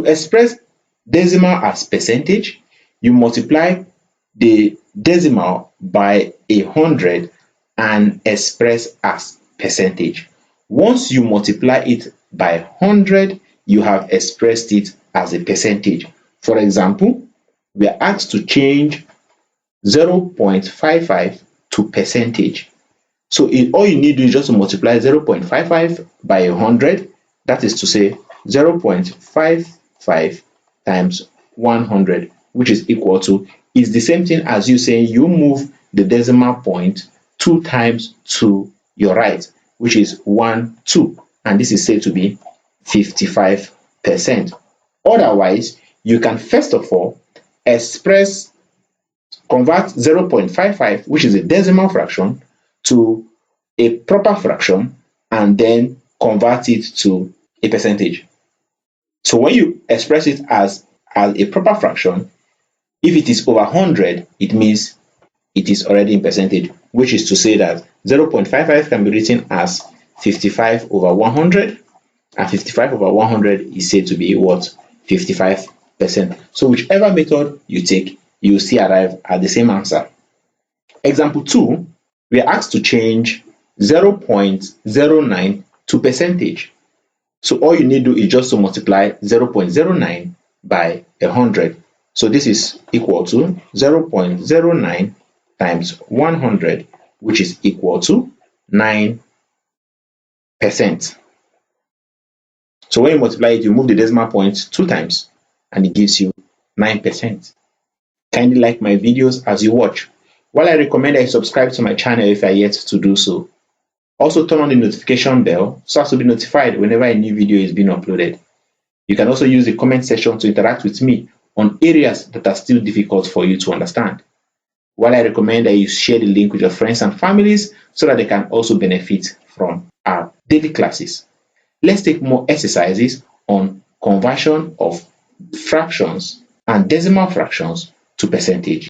To express decimal as percentage, you multiply the decimal by 100 and express as percentage. Once you multiply it by 100, you have expressed it as a percentage. For example, we are asked to change 0.55 to percentage. So all you need to do is just to multiply 0.55 by 100. That is to say 0.55 times 100, which is equal to, is the same thing as you saying you move the decimal point 2 times to your right, which is 1, 2, and this is said to be 55%. Otherwise, you can first of all convert 0.55, which is a decimal fraction, to a proper fraction and then convert it to a percentage. So when you express it as a proper fraction, if it is over 100, it means it is already in percentage, which is to say that 0.55 can be written as 55 over 100, and 55 over 100 is said to be what? 55%. So whichever method you take, you will still arrive at the same answer. Example 2, we are asked to change 0.09 to percentage. So all you need to do is just to multiply 0.09 by 100. So this is equal to 0.09 times 100, which is equal to 9%. So when you multiply it, you move the decimal point 2 times and it gives you 9%. Kindly like my videos as you watch. While I recommend that you subscribe to my channel if you are yet to do so. Also turn on the notification bell so as to be notified whenever a new video is being uploaded. You can also use the comment section to interact with me on areas that are still difficult for you to understand. While I recommend that you share the link with your friends and families so that they can also benefit from our daily classes. Let's take more exercises on conversion of fractions and decimal fractions to percentage.